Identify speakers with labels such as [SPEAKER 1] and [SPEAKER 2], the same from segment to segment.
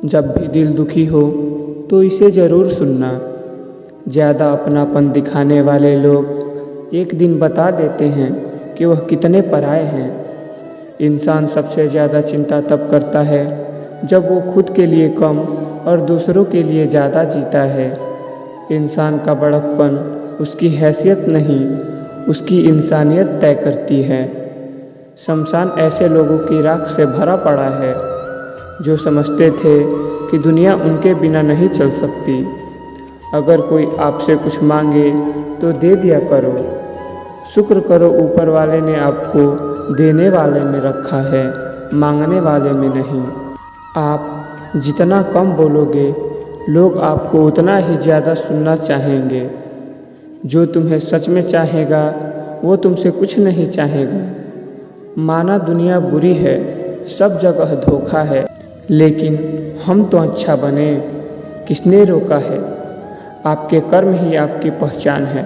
[SPEAKER 1] जब भी दिल दुखी हो तो इसे ज़रूर सुनना। ज़्यादा अपनापन दिखाने वाले लोग एक दिन बता देते हैं कि वह कितने पराए हैं। इंसान सबसे ज़्यादा चिंता तब करता है जब वो खुद के लिए कम और दूसरों के लिए ज़्यादा जीता है। इंसान का बड़कपन उसकी हैसियत नहीं, उसकी इंसानियत तय करती है। शमशान ऐसे लोगों की राख से भरा पड़ा है जो समझते थे कि दुनिया उनके बिना नहीं चल सकती। अगर कोई आपसे कुछ मांगे तो दे दिया करो। शुक्र करो ऊपर वाले ने आपको देने वाले में रखा है, मांगने वाले में नहीं। आप जितना कम बोलोगे लोग आपको उतना ही ज़्यादा सुनना चाहेंगे। जो तुम्हें सच में चाहेगा वो तुमसे कुछ नहीं चाहेगा। माना दुनिया बुरी है, सब जगह धोखा है, लेकिन हम तो अच्छा बने, किसने रोका है? आपके कर्म ही आपकी पहचान है,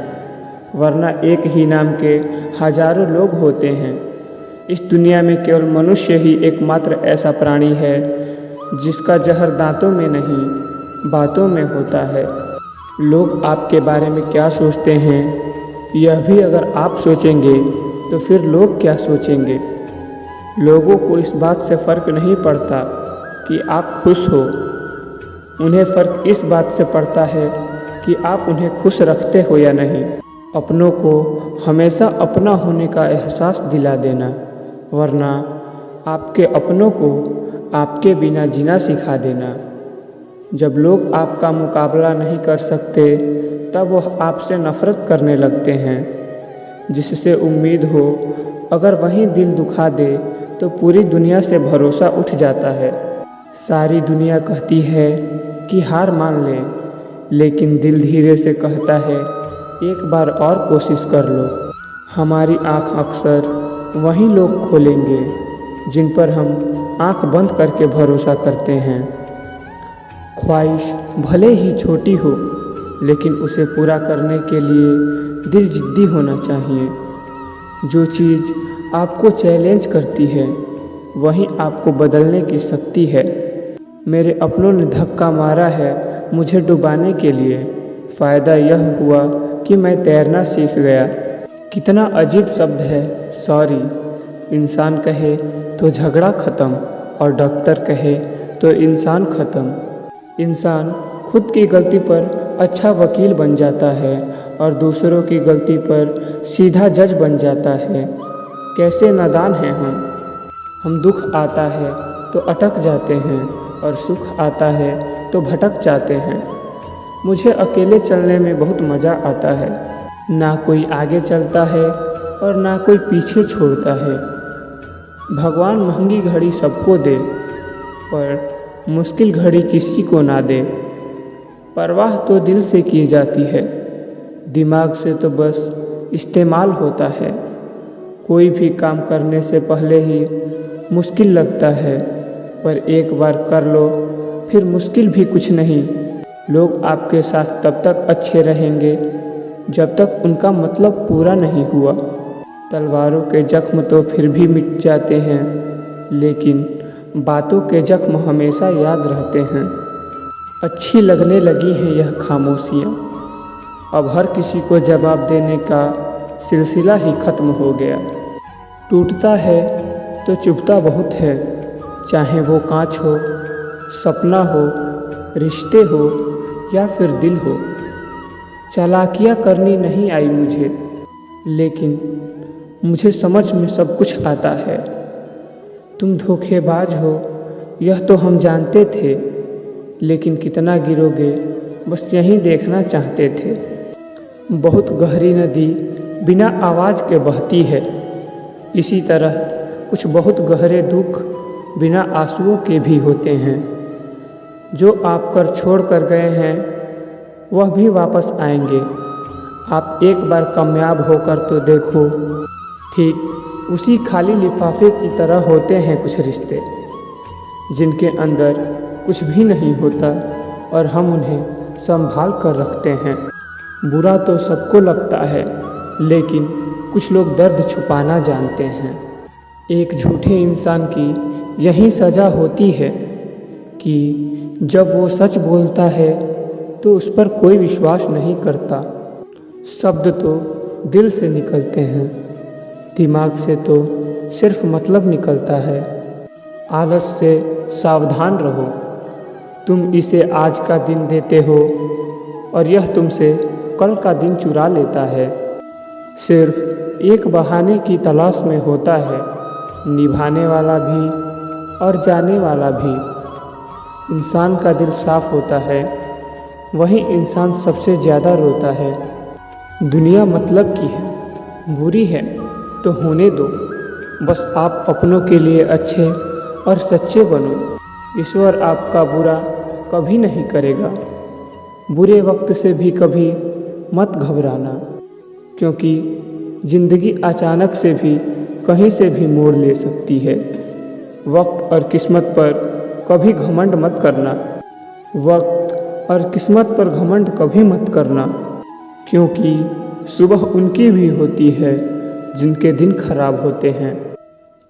[SPEAKER 1] वरना एक ही नाम के हजारों लोग होते हैं। इस दुनिया में केवल मनुष्य ही एकमात्र ऐसा प्राणी है जिसका जहर दांतों में नहीं बातों में होता है। लोग आपके बारे में क्या सोचते हैं यह भी अगर आप सोचेंगे तो फिर लोग क्या सोचेंगे? लोगों को इस बात से फ़र्क नहीं पड़ता कि आप खुश हो, उन्हें फ़र्क इस बात से पड़ता है कि आप उन्हें खुश रखते हो या नहीं। अपनों को हमेशा अपना होने का एहसास दिला देना, वरना आपके अपनों को आपके बिना जीना सिखा देना। जब लोग आपका मुकाबला नहीं कर सकते तब वह आपसे नफ़रत करने लगते हैं। जिससे उम्मीद हो अगर वहीं दिल दुखा दे तो पूरी दुनिया से भरोसा उठ जाता है। सारी दुनिया कहती है कि हार मान ले, लेकिन दिल धीरे से कहता है एक बार और कोशिश कर लो। हमारी आँख अक्सर वही लोग खोलेंगे जिन पर हम आँख बंद करके भरोसा करते हैं। ख्वाहिश भले ही छोटी हो, लेकिन उसे पूरा करने के लिए दिल जिद्दी होना चाहिए। जो चीज़ आपको चैलेंज करती है वही आपको बदलने की शक्ति है। मेरे अपनों ने धक्का मारा है मुझे डुबाने के लिए। फ़ायदा यह हुआ कि मैं तैरना सीख गया। कितना अजीब शब्द है सॉरी। इंसान कहे तो झगड़ा ख़त्म और डॉक्टर कहे तो इंसान ख़त्म। इंसान खुद की गलती पर अच्छा वकील बन जाता है और दूसरों की गलती पर सीधा जज बन जाता है। कैसे नादान हैं हम दुख आता है तो अटक जाते हैं और सुख आता है तो भटक जाते हैं। मुझे अकेले चलने में बहुत मज़ा आता है। ना कोई आगे चलता है और ना कोई पीछे छोड़ता है। भगवान महंगी घड़ी सबको दे पर मुश्किल घड़ी किसी को ना दे। परवाह तो दिल से की जाती है, दिमाग से तो बस इस्तेमाल होता है। कोई भी काम करने से पहले ही मुश्किल लगता है, पर एक बार कर लो फिर मुश्किल भी कुछ नहीं। लोग आपके साथ तब तक अच्छे रहेंगे जब तक उनका मतलब पूरा नहीं हुआ। तलवारों के जख्म तो फिर भी मिट जाते हैं, लेकिन बातों के जख्म हमेशा याद रहते हैं। अच्छी लगने लगी हैं यह खामोशियाँ, अब हर किसी को जवाब देने का सिलसिला ही ख़त्म हो गया। टूटता है तो चुभता बहुत है, चाहे वो कांच हो, सपना हो, रिश्ते हो या फिर दिल हो। चालाकियाँ करनी नहीं आई मुझे, लेकिन मुझे समझ में सब कुछ आता है। तुम धोखेबाज हो यह तो हम जानते थे, लेकिन कितना गिरोगे बस यहीं देखना चाहते थे। बहुत गहरी नदी बिना आवाज़ के बहती है, इसी तरह कुछ बहुत गहरे दुख बिना आंसुओं के भी होते हैं। जो आप कर छोड़ कर गए हैं वह भी वापस आएंगे। आप एक बार कामयाब होकर तो देखो। ठीक उसी खाली लिफाफे की तरह होते हैं कुछ रिश्ते, जिनके अंदर कुछ भी नहीं होता और हम उन्हें संभाल कर रखते हैं। बुरा तो सबको लगता है, लेकिन कुछ लोग दर्द छुपाना जानते हैं। एक झूठे इंसान की यही सज़ा होती है कि जब वो सच बोलता है तो उस पर कोई विश्वास नहीं करता। शब्द तो दिल से निकलते हैं, दिमाग से तो सिर्फ मतलब निकलता है। आलस से सावधान रहो, तुम इसे आज का दिन देते हो और यह तुमसे कल का दिन चुरा लेता है। सिर्फ एक बहाने की तलाश में होता है निभाने वाला भी और जाने वाला भी। इंसान का दिल साफ होता है, वही इंसान सबसे ज़्यादा रोता है। दुनिया मतलब की है, बुरी है तो होने दो, बस आप अपनों के लिए अच्छे और सच्चे बनो। ईश्वर आपका बुरा कभी नहीं करेगा। बुरे वक्त से भी कभी मत घबराना, क्योंकि ज़िंदगी अचानक से भी कहीं से भी मोड़ ले सकती है। वक्त और किस्मत पर कभी घमंड मत करना, वक्त और किस्मत पर घमंड कभी मत करना, क्योंकि सुबह उनकी भी होती है जिनके दिन खराब होते हैं।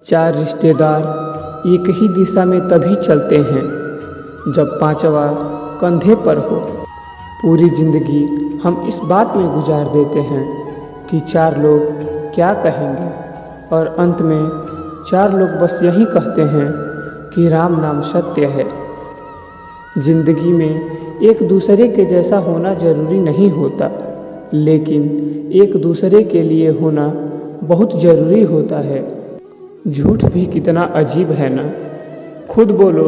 [SPEAKER 1] चार रिश्तेदार एक ही दिशा में तभी चलते हैं जब पांचवा कंधे पर हो। पूरी ज़िंदगी हम इस बात में गुजार देते हैं कि चार लोग क्या कहेंगे, और अंत में चार लोग बस यही कहते हैं कि राम नाम सत्य है। ज़िंदगी में एक दूसरे के जैसा होना ज़रूरी नहीं होता, लेकिन एक दूसरे के लिए होना बहुत ज़रूरी होता है। झूठ भी कितना अजीब है ना, खुद बोलो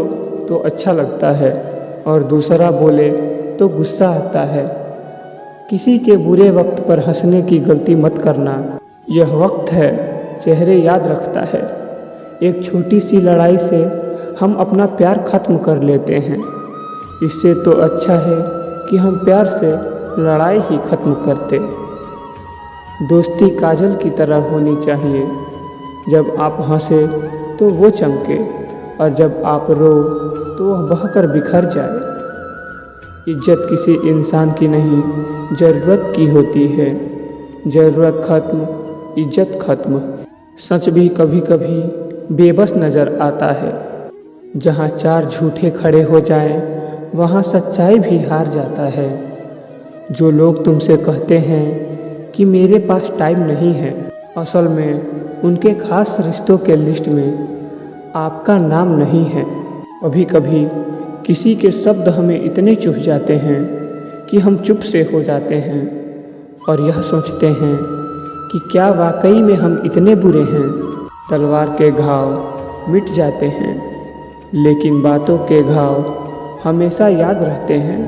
[SPEAKER 1] तो अच्छा लगता है और दूसरा बोले तो गुस्सा आता है। किसी के बुरे वक्त पर हंसने की गलती मत करना, यह वक्त है चेहरे याद रखता है। एक छोटी सी लड़ाई से हम अपना प्यार ख़त्म कर लेते हैं, इससे तो अच्छा है कि हम प्यार से लड़ाई ही ख़त्म करते। दोस्ती काजल की तरह होनी चाहिए, जब आप हंसे तो वो चमके और जब आप रो तो वह बहकर बिखर जाए। इज्जत किसी इंसान की नहीं, ज़रूरत की होती है। ज़रूरत खत्म, इज्जत खत्म। सच भी कभी कभी बेबस नज़र आता है। जहाँ चार झूठे खड़े हो जाएं, वहाँ सच्चाई भी हार जाता है। जो लोग तुमसे कहते हैं कि मेरे पास टाइम नहीं है, असल में उनके खास रिश्तों के लिस्ट में आपका नाम नहीं है। कभी कभी किसी के शब्द हमें इतने चुभ जाते हैं कि हम चुप से हो जाते हैं और यह सोचते हैं कि क्या वाकई में हम इतने बुरे हैं। तलवार के घाव मिट जाते हैं, लेकिन बातों के घाव हमेशा याद रहते हैं।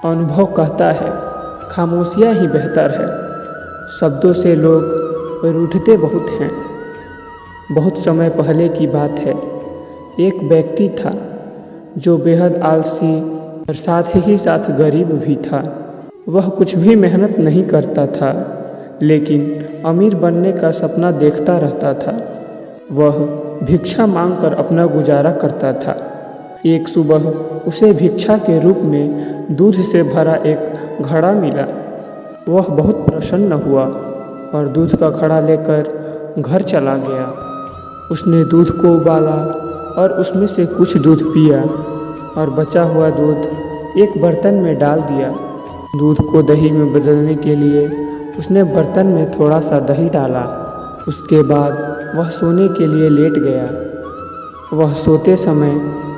[SPEAKER 1] अनुभव कहता है खामोशियाँ ही बेहतर है। शब्दों से लोग रूठते बहुत हैं। बहुत समय पहले की बात है, एक व्यक्ति था जो बेहद आलसी और साथ ही साथ गरीब भी था। वह कुछ भी मेहनत नहीं करता था, लेकिन अमीर बनने का सपना देखता रहता था। वह भिक्षा मांगकर अपना गुजारा करता था। एक सुबह उसे भिक्षा के रूप में दूध से भरा एक घड़ा मिला। वह बहुत प्रसन्न हुआ और दूध का घड़ा लेकर घर चला गया। उसने दूध को उबाला और उसमें से कुछ दूध पिया और बचा हुआ दूध एक बर्तन में डाल दिया। दूध को दही में बदलने के लिए उसने बर्तन में थोड़ा सा दही डाला। उसके बाद वह सोने के लिए लेट गया। वह सोते समय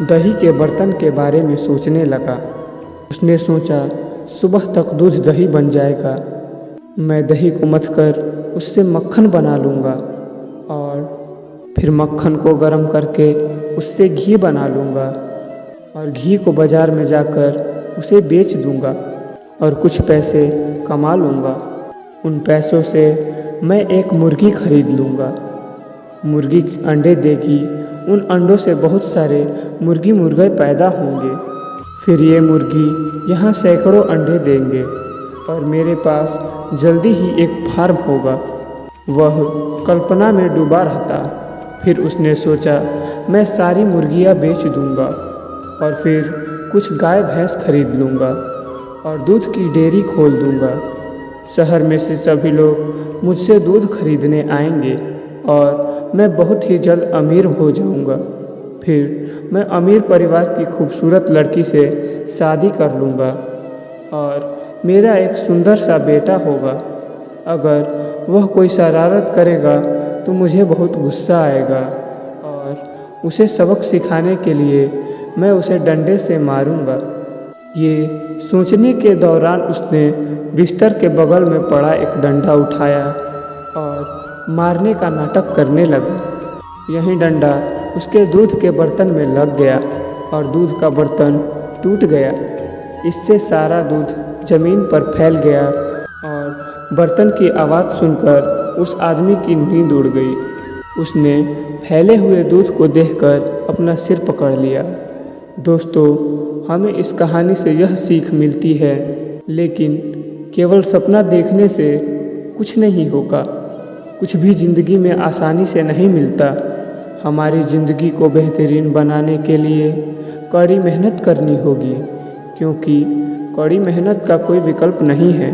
[SPEAKER 1] दही के बर्तन के बारे में सोचने लगा। उसने सोचा सुबह तक दूध दही बन जाएगा। मैं दही को मथकर उससे मक्खन बना लूँगा और फिर मक्खन को गर्म करके उससे घी बना लूँगा और घी को बाज़ार में जाकर उसे बेच दूँगा और कुछ पैसे कमा लूँगा। उन पैसों से मैं एक मुर्गी खरीद लूँगा। मुर्गी अंडे देगी, उन अंडों से बहुत सारे मुर्गी मुर्गे पैदा होंगे। फिर ये मुर्गी यहाँ सैकड़ों अंडे देंगे और मेरे पास जल्दी ही एक फार्म होगा। वह कल्पना में डूबा रहता। फिर उसने सोचा मैं सारी मुर्गियाँ बेच दूँगा और फिर कुछ गाय भैंस खरीद लूँगा और दूध की डेयरी खोल दूँगा। शहर में से सभी लोग मुझसे दूध खरीदने आएंगे और मैं बहुत ही जल्द अमीर हो जाऊंगा। फिर मैं अमीर परिवार की खूबसूरत लड़की से शादी कर लूँगा और मेरा एक सुंदर सा बेटा होगा। अगर वह कोई शरारत करेगा तो मुझे बहुत गुस्सा आएगा और उसे सबक सिखाने के लिए मैं उसे डंडे से मारूंगा। ये सोचने के दौरान उसने बिस्तर के बगल में पड़ा एक डंडा उठाया और मारने का नाटक करने लगा। यही डंडा उसके दूध के बर्तन में लग गया और दूध का बर्तन टूट गया। इससे सारा दूध ज़मीन पर फैल गया और बर्तन की आवाज़ सुनकर उस आदमी की नींद उड़ गई। उसने फैले हुए दूध को देखकर अपना सिर पकड़ लिया। दोस्तों, हमें इस कहानी से यह सीख मिलती है, लेकिन केवल सपना देखने से कुछ नहीं होगा। कुछ भी ज़िंदगी में आसानी से नहीं मिलता। हमारी ज़िंदगी को बेहतरीन बनाने के लिए कड़ी मेहनत करनी होगी, क्योंकि कड़ी मेहनत का कोई विकल्प नहीं है।